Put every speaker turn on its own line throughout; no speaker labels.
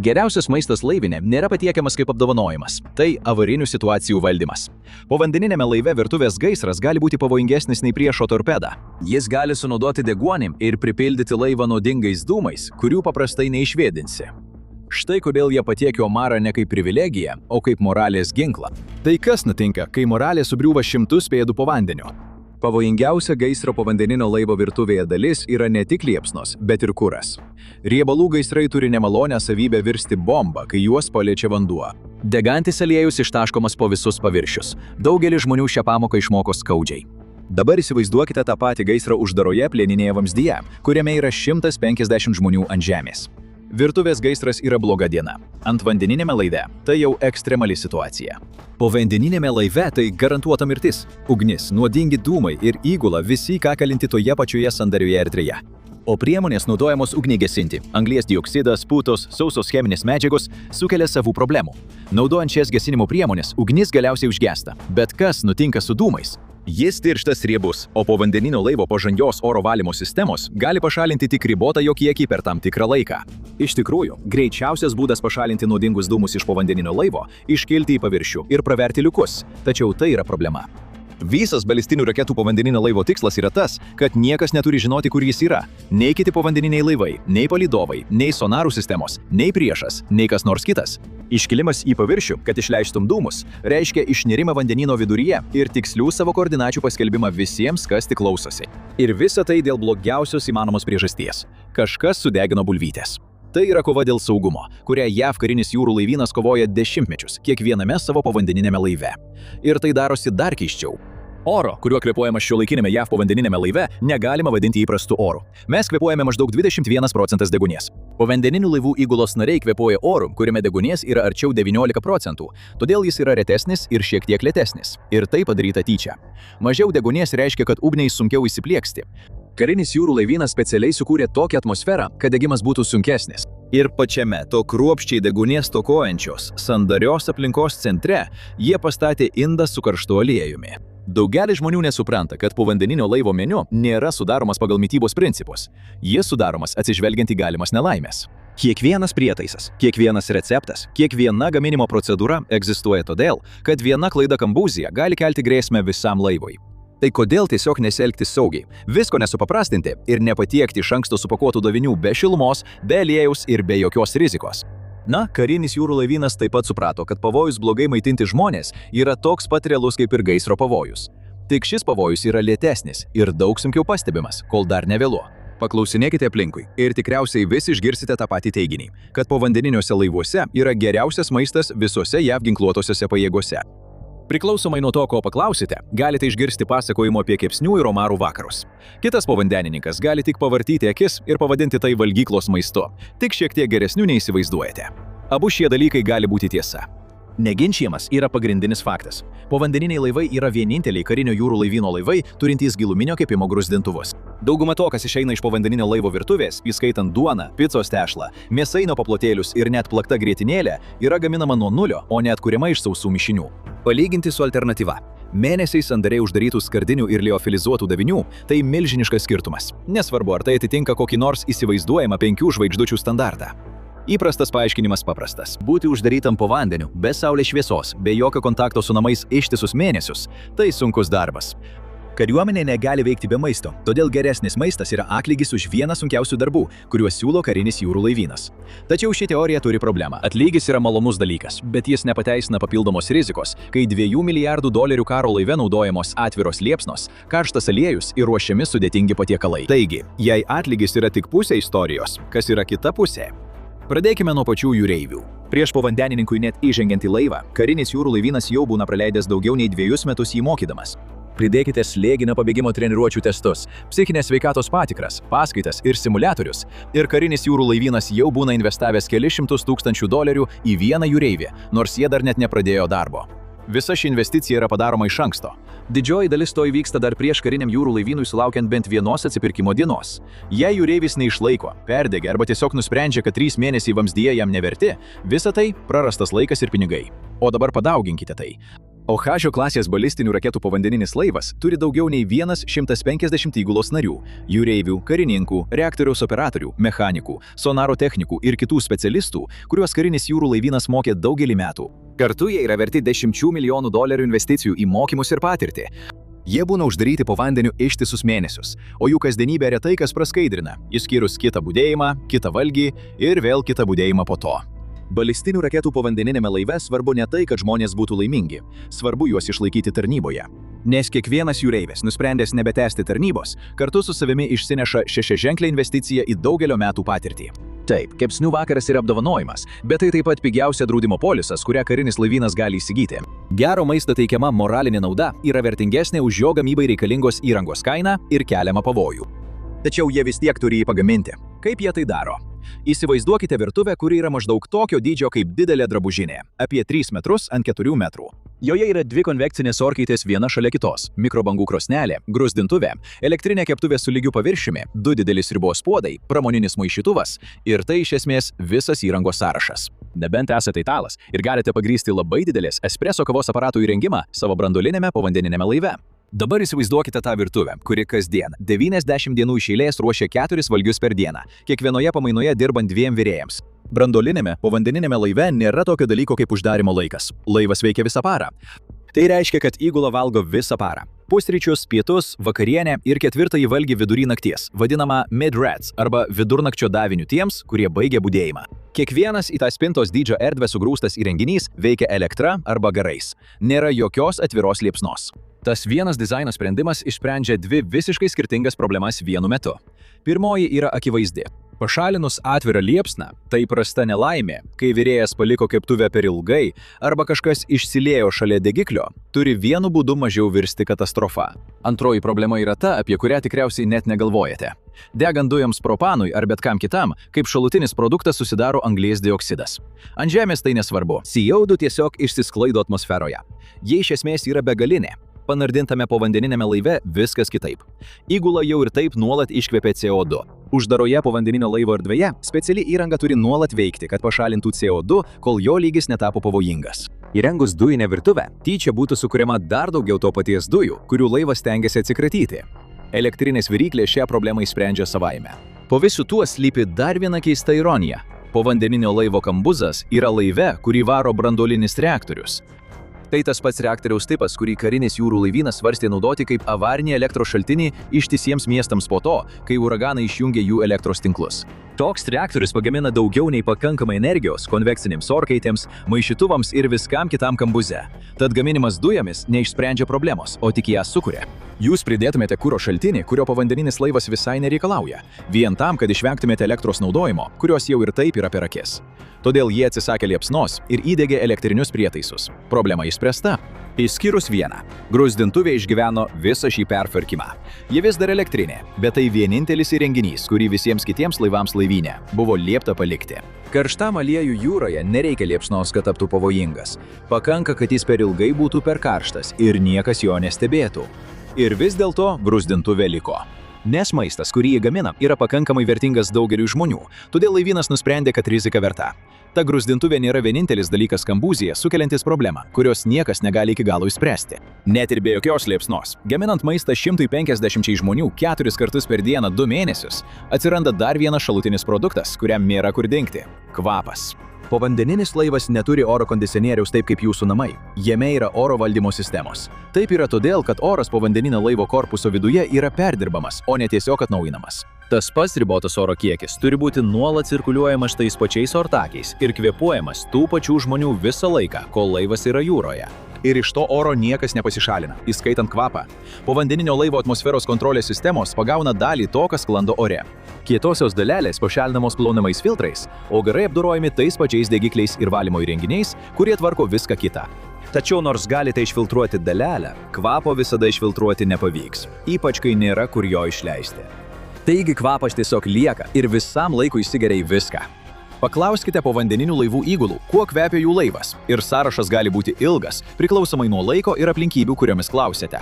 Geriausias maistas laivinė nėra patiekiamas kaip apdovanojimas. Tai avarinių situacijų valdymas. Povandeniniame laive virtuvės gaisras gali būti pavojingesnis nei priešo torpeda. Jis gali sunaudoti deguonim ir pripildyti laivą nuodingais dūmais, kurių paprastai neišvėdinsi. Štai kodėl jie patiekia omarą ne kaip privilegiją, o kaip moralės ginklą. Tai kas nutinka, kai moralė subriūva šimtus pėdų po vandeniu? Pavojingiausia gaisro povandeninio laivo virtuvėje dalis yra ne tik liepsnos, bet ir kuras. Riebalų gaisrai turi nemalonę savybę virsti bombą, kai juos paliečia vanduo. Degantis aliejus ištaškomas po visus paviršius. Daugelis žmonių šią pamoką išmoko skaudžiai. Dabar įsivaizduokite tą patį gaisrą uždaroje plieninėje vamzdyje, kuriame yra 150 žmonių ant žemės. Virtuvės gaisras yra bloga diena. Ant vandeninėme laive tai jau ekstremali situacija. Povandeninėme laive tai garantuota mirtis. Ugnis, nuodingi dūmai ir įgula visi kalinti toje pačioje sandarioje erdvėje. O priemonės naudojamos ugniai gesinti. Anglies dioksidas, putos, sausos cheminės medžiagos sukelia savų problemų. Naudojant šias gesinimo priemonės, ugnis galiausiai užgęsta. Bet kas nutinka su dūmais? Jis tirštas riebus, o povandeninio laivo pažangios oro valymo sistemos gali pašalinti tik ribotą jo kiekį per tam tikrą laiką. Iš tikrųjų, greičiausias būdas pašalinti nuodingus dūmus iš povandeninio laivo – iškilti į paviršių ir praverti liukus. Tačiau tai yra problema. Visas balistinių raketų povandeninio laivo tikslas yra tas, kad niekas neturi žinoti, kur jis yra. Nei kiti povandeniniai laivai, nei palydovai, nei sonarų sistemos, nei priešas, nei kas nors kitas. Iškilimas į paviršių, kad išleistum dūmus, reiškia išnirimą vandenino viduryje ir tikslių savo koordinačių paskelbimą visiems, kas tik klausosi. Ir visa tai dėl blogiausios įmanomos priežasties. Kažkas sudegino bulvytės. Tai yra kova dėl saugumo, kurią JAV karinis jūrų laivynas kovoja dešimtmečius kiekviename savo povandeniniame laive. Ir tai darosi dar keisčiau. Oro, kuriuo kvėpuojama šiuolaikinėme JAV povandeniniame laive, negalima vadinti įprastu oru. Mes kvėpuojame maždaug 21% deguonies. Povandeninių laivų įgulos nariai kvėpuoja oru, kuriame deguonies yra arčiau 19%, todėl jis yra retesnis ir šiek tiek lėtesnis. Ir tai padaryta tyčia. Mažiau deguonies reiškia, kad ugniai sunkiau įsiplieksti. Karinis jūrų laivynas specialiai sukūrė tokią atmosferą, kad degimas būtų sunkesnis. Ir pačiame to kruopščiai deguonies stokojančios sandarios aplinkos centre jie pastatė indą su karštu aliejumi. Daugelis žmonių nesupranta, kad povandeninio laivo meniu nėra sudaromas pagal mitybos principus. Jis sudaromas atsižvelgiant į galimas nelaimės. Kiekvienas prietaisas, kiekvienas receptas, kiekviena gaminimo procedūra egzistuoja todėl, kad viena klaida kambuzyje gali kelti grėsmę visam laivui. Tai kodėl tiesiog nesielgti saugiai, visko nesupaprastinti ir nepatiekti iš anksto supakuotų davinių be šilumos, be aliejaus ir be jokios rizikos? Na, karinis jūrų laivynas taip pat suprato, kad pavojus blogai maitinti žmonės yra toks pat realus kaip ir gaisro pavojus. Tik šis pavojus yra lėtesnis ir daug sunkiau pastebimas, kol dar nevėlu. Paklausinėkite aplinkui ir tikriausiai visi išgirsite tą patį teiginį, kad povandeniniuose laivuose yra geriausias maistas visose JAV ginkluotosiose pajėgose. Priklausomai nuo to, ko paklausite, galite išgirsti pasakojimo apie kepsnių ir omarų vakarus. Kitas povandenininkas gali tik pavartyti akis ir pavadinti tai valgyklos maistu, tik šiek tiek geresnių neįsivaizduojate. Abu šie dalykai gali būti tiesa. Neginčiamas yra pagrindinis faktas. Povandeniniai laivai yra vieninteliai karinio jūrų laivyno laivai, turintys giluminio kepimo gruzdintuvus. Dauguma to, kas išeina iš povandeninio laivo virtuvės, įskaitant duoną, picos tešlą, mėsainio paplotėlius ir net plakta grietinėlė, yra gaminama nuo nulio, o ne atkuriama iš sausų mišinių. Palyginti su alternatyva. Mėnesiais sandariai uždarytų skardinių ir liofilizuotų davinių – tai milžiniškas skirtumas. Nesvarbu, ar tai atitinka kokį nors įsivaizduojamą 5 žvaigždučių standartą. Įprastas paaiškinimas paprastas. Būti uždarytam po vandeniu, be saulės šviesos, be jokio kontakto su namais ištisus mėnesius – tai sunkus darbas. Kariuomenė negali veikti be maisto, todėl geresnis maistas yra atlygis už vieną sunkiausių darbų, kuriuos siūlo karinis jūrų laivynas. Tačiau ši teorija turi problemą. Atlygis yra malonus dalykas, bet jis nepateisina papildomos rizikos, kai $2 milijardų karo laive naudojamos atviros liepsnos, karštas aliejus ir ruošiami sudėtingi patiekalai. Taigi, jei atlygis yra tik pusė istorijos, kas yra kita pusė? Pradėkime nuo pačių jūreivių. Prieš povandenininkui net įžengiant į laivą, karinis jūrų laivynas jau būna praleidęs daugiau nei 2 metus jį mokydamas. Pridėkite slėginio pabėgimo treniruočių testus, psichinės sveikatos patikras, paskaitas ir simuliatorius. Ir karinis jūrų laivynas jau būna investavęs kelius šimtus tūkstančių dolerių į vieną jūreivį, nors jie dar net nepradėjo darbo. Visa ši investicija yra padaroma iš anksto. Didžioji dalis to įvyksta dar prieš kariniam jūrų laivynui sulaukiant bent vienos atsipirkimo dienos. Jei jūreivis neišlaiko, perdegia arba tiesiog nusprendžia, kad 3 mėnesiai vamzdyje jam neverti, visa tai prarastas laikas ir pinigai. O dabar padauginkite tai. O H klasės balistinių raketų povandeninis laivas turi daugiau nei 150 įgulos narių – jūreivių, karininkų, reaktoriaus operatorių, mechanikų, sonaro technikų ir kitų specialistų, kuriuos karinis jūrų laivynas mokė daugelį metų. Kartu jie yra verti $10 milijonų investicijų į mokymus ir patirtį. Jie būna uždaryti po vandeniu ištisus mėnesius, o jų kasdienybė retai kas praskaidrina, išskyrus kitą budėjimą, kitą valgį ir vėl kitą budėjimą po to. Balistinių raketų povandeninėme laive svarbu ne tai, kad žmonės būtų laimingi, svarbu juos išlaikyti tarnyboje. Nes kiekvienas jūreivis, nusprendęs nebetęsti tarnybos, kartu su savimi išsineša 6-ženklę investiciją į daugelio metų patirtį. Taip, kepsnių vakaras yra apdovanojimas, bet tai taip pat pigiausia draudimo polisas, kurią karinis laivynas gali įsigyti. Gero maisto teikiama moralinė nauda yra vertingesnė už jo gamybai reikalingos įrangos kainą ir keliamą pavojų. Tačiau jie vis tiek turi jį pagaminti. Kaip jie tai daro? Įsivaizduokite virtuvę, kuri yra maždaug tokio dydžio kaip didelė drabužinė, apie 3 metrus ant 4 metrų. Joje yra 2 konvekcinės orkaitės viena šalia kitos, mikrobangų krosnelė, gruzdintuvė, elektrinė keptuvė su lygiu paviršiumi, 2 dideli sriubos puodai, pramoninis maišytuvas ir tai iš esmės visas įrangos sąrašas. Nebent esate italas ir galite pagrįsti labai didelės espreso kavos aparatų įrengimą savo branduolinėme povandeniniame laive. Dabar įsivaizduokite tą virtuvę, kuri kasdien 90 dienų iš eilės ruošia 4 valgius per dieną, kiekvienoje pamainoje dirbant 2 virėjams. Branduolinėme povandeniniame laive nėra tokio dalyko kaip uždarimo laikas. Laivas veikia visą parą. Tai reiškia, kad įgula valgo visą parą. Pusryčius, pietus, vakarienę ir 4-ąjį valgį vidury nakties, vadinama mid-rats arba vidurnakčio daviniu tiems, kurie baigia budėjimą. Kiekvienas į tą spintos dydžio erdvę sugrūstas įrenginys veikia elektra arba garais. Nėra jokios atviros liepsnos. Tas vienas dizaino sprendimas išsprendžia 2 visiškai skirtingas problemas vienu metu. Pirmoji yra akivaizdi. Pašalinus atvirą liepsną, tai prasta nelaimė, kai virėjas paliko keptuvę per ilgai arba kažkas išsiliejo šalia degiklio, turi vienu būdu mažiau virsti katastrofa. Antroji problema yra ta, apie kurią tikriausiai net negalvojate. Degant dujoms propanui ar bet kam kitam, kaip šalutinis produktas susidaro anglies dioksidas. Ant Žemės tai nesvarbu. CO2 tiesiog išsisklaido atmosferoje. Jie iš esmės yra begalinė. Panardintame povandeniniame laive viskas kitaip. Įgula jau ir taip nuolat iškvepia CO2. Uždaroje povandeninio laivo erdvėje speciali įranga turi nuolat veikti, kad pašalintų CO2, kol jo lygis netapo pavojingas. Įrengus dujinę virtuvę, tyčia būtų sukuriama dar daugiau to paties dujų, kurių laivas stengiasi atsikratyti. Elektrinės viryklės šią problemą išsprendžia savaime. Po visų tuo slypi dar viena keista ironija. Povandeninio laivo kambuzas yra laive, kurį varo branduolinis reaktorius. Tai tas pats reaktoriaus tipas, kurį karinis jūrų laivynas svarstė naudoti kaip avarinį elektros šaltinį ištisiems miestams po to, kai uraganai išjungė jų elektros tinklus. Toks reaktorius pagamina daugiau nei pakankamai energijos konvekcinėms orkaitėms, maišytuvams ir viskam kitam kambuze. Tad gaminimas dujomis neišsprendžia problemos, o tik ją sukuria. Jūs pridėtumėte kuro šaltinį, kurio povandeninis laivas visai nereikalauja, vien tam, kad išvengtumėte elektros naudojimo, kurios jau ir taip yra per akis. Todėl jie atsisakė liepsnos ir įdegė elektrinius prietaisus. Problema išspręsta. Išskyrus vieną. Gruzdintuvė išgyveno visą šį pertvarkymą. Ji vis dar elektrinė, bet tai vienintelis įrenginys, kurį visiems kitiems laivams laivyne buvo liepta palikti. Karštam aliejų jūroje nereikia liepsnos, kad taptų pavojingas. Pakanka, kad jis per ilgai būtų per karštas ir niekas jo nestebėtų. Ir vis dėlto gruzdintuvė liko. Nes maistas, kurį jie gamina, yra pakankamai vertingas daugeliui žmonių, todėl laivynas nusprendė, kad rizika verta. Ta gruzdintuvė nėra vienintelis dalykas kambuzyje sukeliantis problemą, kurios niekas negali iki galo išspręsti. Net ir be jokios liepsnos, gaminant maistą 150 žmonių 4 kartus per dieną 2 mėnesius, atsiranda dar vienas šalutinis produktas, kuriam nėra kur dingti – kvapas. Povandeninis laivas neturi oro kondicionieriaus taip kaip jūsų namai. Jame yra oro valdymo sistemos. Taip yra todėl, kad oras povandeninio laivo korpuso viduje yra perdirbamas, o ne tiesiog atnaujinamas. Tas pats ribotas oro kiekis turi būti nuolat cirkuliuojamas tais pačiais ortakiais ir kvėpuojamas tų pačių žmonių visą laiką, kol laivas yra jūroje. Ir iš to oro niekas nepasišalina, įskaitant kvapą. Povandeninio laivo atmosferos kontrolės sistemos pagauna dalį to, kas sklando ore. Kietosios dalelės pašalinamos plaunamais filtrais, o garai apdorojami tais pačiais degikliais ir valymo įrenginiais, kurie tvarko viską kitą. Tačiau nors galite išfiltruoti dalelę, kvapo visada išfiltruoti nepavyks, ypač kai nėra kur jo išleisti. Taigi kvapas tiesiog lieka ir visam laikui įsigeria į viską. Paklauskite povandeninių laivų įgulų, kuo kvepia jų laivas, ir sąrašas gali būti ilgas, priklausomai nuo laiko ir aplinkybių, kuriomis klausėte.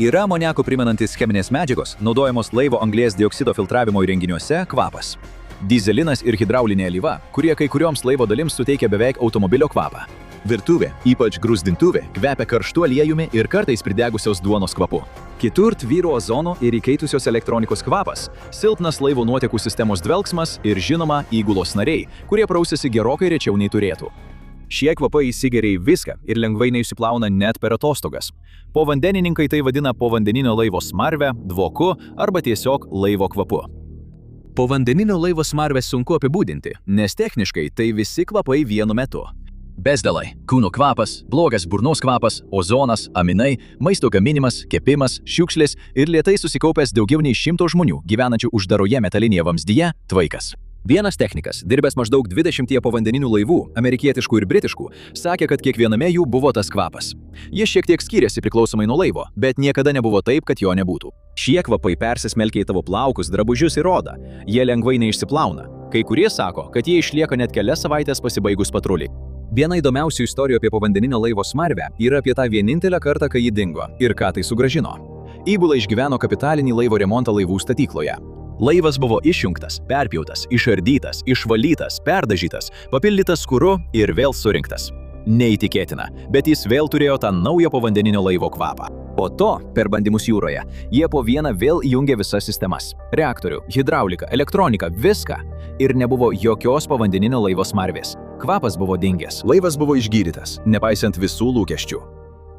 Yra amoniako primenantis cheminės medžiagos, naudojamos laivo anglies dioksido filtravimo įrenginiuose kvapas. Dyzelinas ir hidraulinė alyva, kurie kai kurioms laivo dalims suteikia beveik automobilio kvapą. Virtuvė, ypač grūzdintuvė, kvepia karštu aliejumi ir kartais pridegusios duonos kvapu. Kitur tvyro ozono ir įkaitusios elektronikos kvapas, silpnas laivo nuotekų sistemos dvelksmas ir žinoma įgulos nariai, kurie prausiasi gerokai rečiau nei turėtų. Šie kvapai įsigeria į viską ir lengvai neišsiplauna net per atostogas. Povandenininkai tai vadina povandeninio laivo smarve, dvoku arba tiesiog laivo kvapu. Povandeninio laivo smarvę sunku apibūdinti, nes techniškai tai visi kvapai vienu metu. Bezdalai, kūno kvapas, blogas burnos kvapas, ozonas, aminai, maisto gaminimas, kepimas, šiukšlės ir lėtai susikaupęs daugiau nei 100 žmonių gyvenančių uždaroje metalinėje vamzdyje tvaikas. Vienas technikas, dirbęs maždaug 20 povandeninių laivų, amerikietiškų ir britiškų, sakė, kad kiekviename jų buvo tas kvapas. Jis šiek tiek skiriasi priklausomai nuo laivo, bet niekada nebuvo taip, kad jo nebūtų. Šie kvapai persismelkia į tavo plaukus, drabužius ir odą. Jie lengvai neišsiplauna. Kai kurie sako, kad jie išlieka net kelias savaitės pasibaigus patruliai. Viena įdomiausių istorijų apie povandeninio laivo smarvę yra apie tą vienintelę kartą, kai ji dingo ir ką tai sugrąžino. Įgula išgyveno kapitalinį laivo remontą laivų statykloje. Laivas buvo išjungtas, perpjautas, išardytas, išvalytas, perdažytas, papildytas kuru ir vėl surinktas. Neįtikėtina, bet jis vėl turėjo tą naują povandeninio laivo kvapą. Po to, per bandymus jūroje, jie po vieną vėl įjungė visas sistemas – reaktorių, hidrauliką, elektroniką, viską. Ir nebuvo jokios povandeninio laivo smarvės. Kvapas buvo dingęs. Laivas buvo išgydytas, nepaisant visų lūkesčių.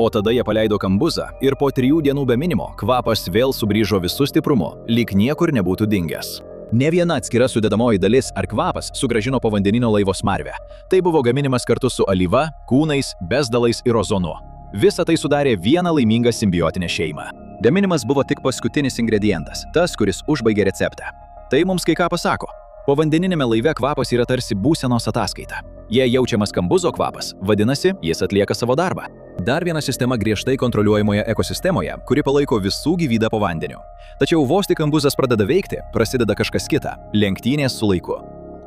O tada jie paleido kambuzą ir po 3 dienų be minimo kvapas vėl sugrįžo visu stiprumu, lyg niekur nebūtų dingęs. Ne viena atskira sudedamoji dalis ar kvapas sugrąžino povandeninio laivo smarvę. Tai buvo gaminimas kartu su alyva, kūnais, bezdalais ir ozonu. Visa tai sudarė vieną laimingą simbiotinę šeimą. Gaminimas buvo tik paskutinis ingredientas, tas, kuris užbaigė receptą. Tai mums kai ką pasako. Povandeniniame laive kvapas yra tarsi būsenos ataskaita. Jei jaučiamas kambuzo kvapas, vadinasi, jis atlieka savo darbą. Dar viena sistema griežtai kontroliuojamoje ekosistemoje, kuri palaiko visų gyvybę po vandeniu. Tačiau vos tik kambuzas pradeda veikti, prasideda kažkas kita – lenktynės su laiku.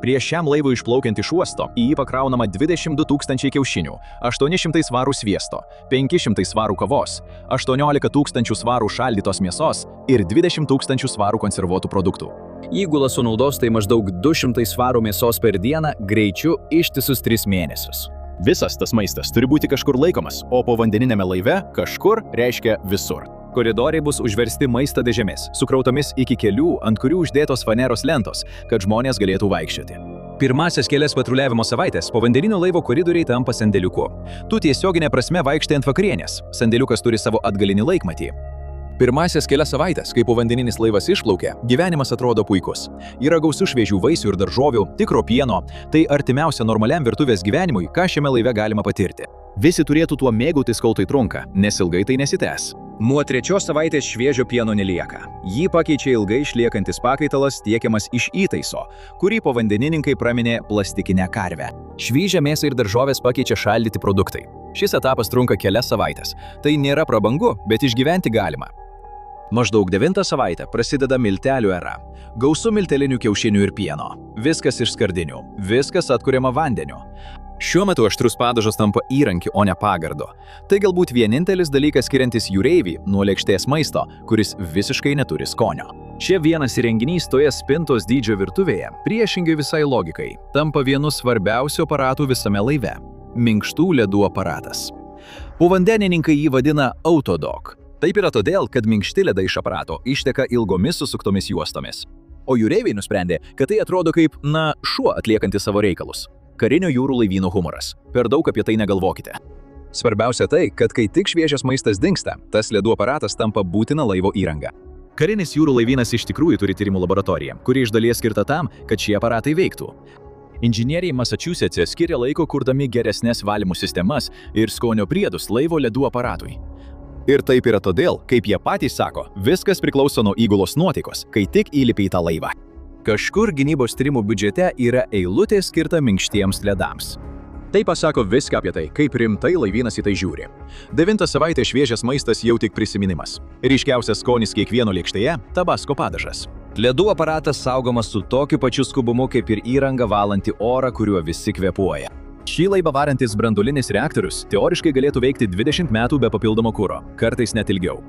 Prieš šiam laivui išplaukiant iš uosto, į jį pakraunama 22 000 kiaušinių, 800 svarų sviesto, 500 svarų kavos, 18 000 svarų šaldytos mėsos ir 20 000 svarų konservuotų produktų. Įgula sunaudos tai maždaug 200 svarų mėsos per dieną greičiu ištisus 3 mėnesius. Visas tas maistas turi būti kažkur laikomas, o povandeniniame laive kažkur reiškia visur. Koridoriai bus užversti maisto dėžėmis, sukrautomis iki kelių, ant kurių uždėtos faneros lentos, kad žmonės galėtų vaikščioti. Pirmasias kelias patruliavimo savaitės povandeninio laivo koridoriai tampa sandėliuku. Tu tiesioginė prasme vaikštai ant vakarienės. Sandėliukas turi savo atgalinį laikmatį. Pirmasias kelias savaitės, kai povandeninis laivas išplaukė, gyvenimas atrodo puikus. Yra gausių šviežių vaisių ir daržovių, tikro pieno, tai artimiausia normaliam virtuvės gyvenimui, ką šiame laive galima patirti. Visi turėtų tuo mėgautis, kol tai trunka, nes ilgai tai nesitęs. Nuo 3 savaitės šviežio pieno nelieka. Jį pakeičia ilgai išliekantis pakaitalas tiekiamas iš įtaiso, kurį povandenininkai praminė plastikinę karvę. Šviežią mėsą ir daržovės pakeičia šaldyti produktai. Šis etapas trunka kelias savaitės. Tai nėra prabangu, bet išgyventi galima. Maždaug 9 savaitę prasideda miltelių era. Gausu miltelinių kiaušinių ir pieno. Viskas iš skardinių. Viskas atkuriama vandeniu. Šiuo metu aštrus padažas tampa įrankiu, o ne pagardu. Tai galbūt vienintelis dalykas skiriantis jūreivį nuo lėkštės maisto, kuris visiškai neturi skonio. Šie vienas įrenginys toje spintos dydžio virtuvėje, priešingai visai logikai, tampa vienu svarbiausių aparatų visame laive – minkštų ledų aparatas. Povandenininkai jį vadina autodok. Taip yra todėl, kad minkšti ledai iš aparato išteka ilgomis susuktomis juostomis. O jūreiviai nusprendė, kad tai atrodo kaip, šuo atliekantis savo reikalus. Karinio jūrų laivyno humoras. Per daug apie tai negalvokite. Svarbiausia tai, kad kai tik šviežias maistas dingsta, tas ledų aparatas tampa būtina laivo įranga. Karinis jūrų laivynas iš tikrųjų turi tyrimų laboratoriją, kuri iš dalies skirta tam, kad šie aparatai veiktų. Inžinieriai Massachusetts'e skiria laiko kurdami geresnės valymo sistemas ir skonio priedus laivo ledų aparatui. Ir taip yra todėl, kaip jie patys sako, viskas priklauso nuo įgulos nuotaikos, kai tik įlipi į tą laivą. Kažkur gynybos tyrimų biudžete yra eilutė skirta minkštiems ledams. Tai pasako viską apie tai, kaip rimtai laivynas į tai žiūri. 9 savaitę šviežias maistas jau tik prisiminimas. Ryškiausias skonis kiekvieno lėkštėje – tabasko padažas. Ledų aparatas saugomas su tokiu pačiu skubumu, kaip ir įranga valanti orą, kuriuo visi kvėpuoja. Šį laivą varantis branduolinis reaktorius teoriškai galėtų veikti 20 metų be papildomo kuro, kartais net ilgiau.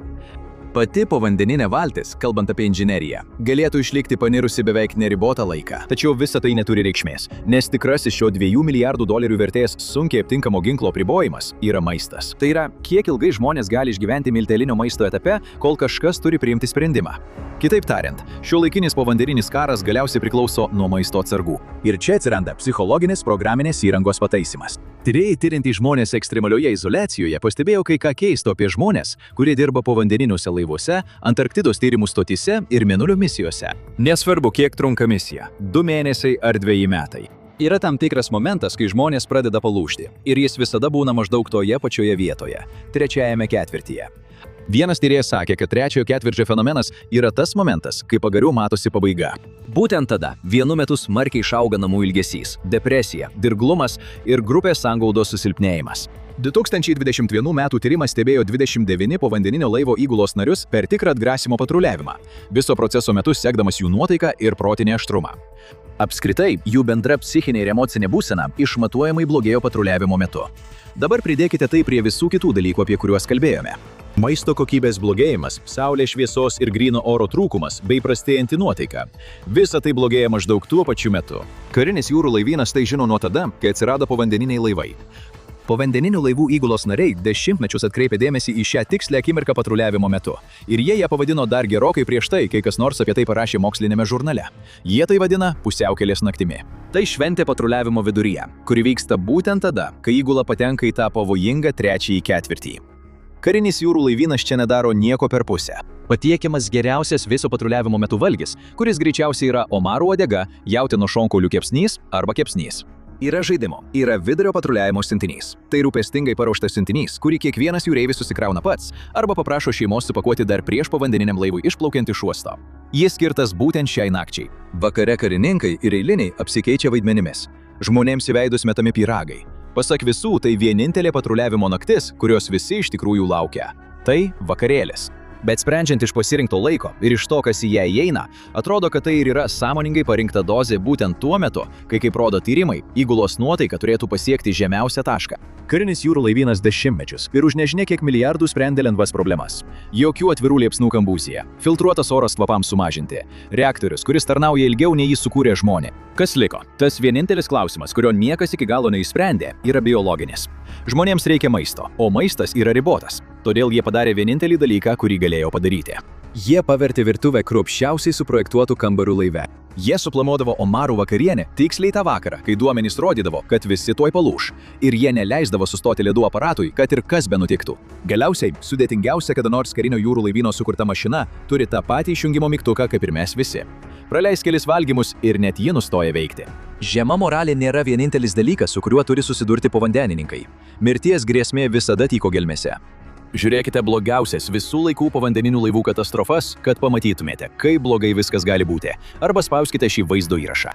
Pati povandeninė valtis, kalbant apie inžineriją, galėtų išlikti panirusi beveik neribotą laiką. Tačiau visa tai neturi reikšmės, nes tikrasis šio $2 milijardų vertės sunkiai aptinkamo ginklo apribojimas yra maistas. Tai yra, kiek ilgai žmonės gali išgyventi miltelinio maisto etape, kol kažkas turi priimti sprendimą. Kitaip tariant, šiuolaikinis povandeninis karas galiausiai priklauso nuo maisto atsargų. Ir čia atsiranda psichologinis programinės įrangos pataisimas. Tyrėjai tiriantys žmonės ekstremalioje izoliacijoje pastebėjo kai ką keisto apie žmonės, kurie dirba povandeniniuose laivuose, Antarktidos tyrimų stotyse ir Mėnulio misijose. Nesvarbu, kiek trunka misija – 2 mėnesiai ar 2 metai. Yra tam tikras momentas, kai žmonės pradeda palūžti, ir jis visada būna maždaug toje pačioje vietoje – 3-ame ketvirtyje. Vienas tyrėjas sakė, kad 3-ojo ketvirčio fenomenas yra tas momentas, kai pagaliau matosi pabaiga. Būtent tada vienu metu smarkiai išauga namų ilgesys, depresija, dirglumas ir grupės sangaudos susilpnėjimas. 2021 metų tyrimas stebėjo 29 povandeninio laivo įgulos narius per tikrą atgrasimo patruliavimą, viso proceso metu sekdamas jų nuotaiką ir protinį aštrumą. Apskritai, jų bendra psichinė ir emocinė būsena išmatuojamai blogėjo patruliavimo metu. Dabar pridėkite tai prie visų kitų dalykų, apie kuriuos kalbėjome. Maisto kokybės blogėjimas, saulės šviesos ir gryno oro trūkumas bei prastėjanti nuotaika. Visa tai blogėja maždaug tuo pačiu metu. Karinis jūrų laivynas tai žino nuo tada, kai atsirado povandeniniai laivai. Povandeninių laivų įgulos nariai dešimtmečius atkreipė dėmesį į šią tikslę akimirką patruliavimo metu. Ir jie ją pavadino dar gerokai prieš tai, kai kas nors apie tai parašė mokslinėme žurnale. Jie tai vadina pusiaukelės naktimi. Tai šventė patruliavimo viduryje, kuri vyksta būtent tada, kai įgula patenka į tą pavojingą 3-ąjį ketvirtį. Karinis jūrų laivynas čia nedaro nieko per pusę. Patiekiamas geriausias viso patruliavimo metu valgis, kuris greičiausiai yra omarų uodega, jautieno šonkaulių kepsnys arba kepsnys. Yra žaidimo, yra vidurio patruliavimo siuntinys. Tai rūpestingai paruoštas siuntinys, kurį kiekvienas jūreivis susikrauna pats arba paprašo šeimos supakuoti dar prieš povandeniniam laivui išplaukiant iš uosto. Jis skirtas būtent šiai nakčiai. Vakare karininkai ir eiliniai apsikeičia vaidmenimis. Žmonėms į veidus metami pyragai. Pasak visų, tai vienintelė patruliavimo naktis, kurios visi iš tikrųjų laukia. Tai vakarėlis. Bet sprendžiant iš pasirinkto laiko ir iš to, kas į ją įeina, atrodo, kad tai ir yra sąmoningai parinkta dozė būtent tuo metu, kai, kaip rodo tyrimai, įgulos nuotaika turėtų pasiekti žemiausią tašką. Karinis jūrų laivynas dešimtmečius ir už nežinia kiek milijardų sprendė lengvas problemas. Jokių atvirų liepsnų kambuzyje, filtruotas oras kvapams sumažinti, reaktorius, kuris tarnauja ilgiau nei jį sukūrė žmonė. Kas liko? Tas vienintelis klausimas, kurio niekas iki galo neišsprendė, yra biologinis. Žmonėms reikia maisto, o maistas yra ribotas. Todėl jie padarė vienintelį dalyką, kurį galėjo padaryti. Jie pavertė virtuvę kruopščiausiai suprojektuotų kambarių laive. Jie suplanuodavo omarų vakarienę tiksliai tą vakarą, kai duomenys rodydavo, kad visi tuoj palūš. Ir jie neleisdavo sustoti ledų aparatui, kad ir kas benutiktų. Galiausiai, sudėtingiausia kada nors karinio jūrų laivyno sukurta mašina turi tą patį išjungimo mygtuką kaip ir mes visi. Praleis kelis valgymus ir net ji nustoja veikti. Žema moralė nėra vienintelis dalykas, su kuriuo turi susidurti povandenininkai. Mirties grėsmė visada tyko gelmėse. Žiūrėkite blogiausias visų laikų povandeninių laivų katastrofas, kad pamatytumėte, kaip blogai viskas gali būti. Arba spauskite šį vaizdo įrašą.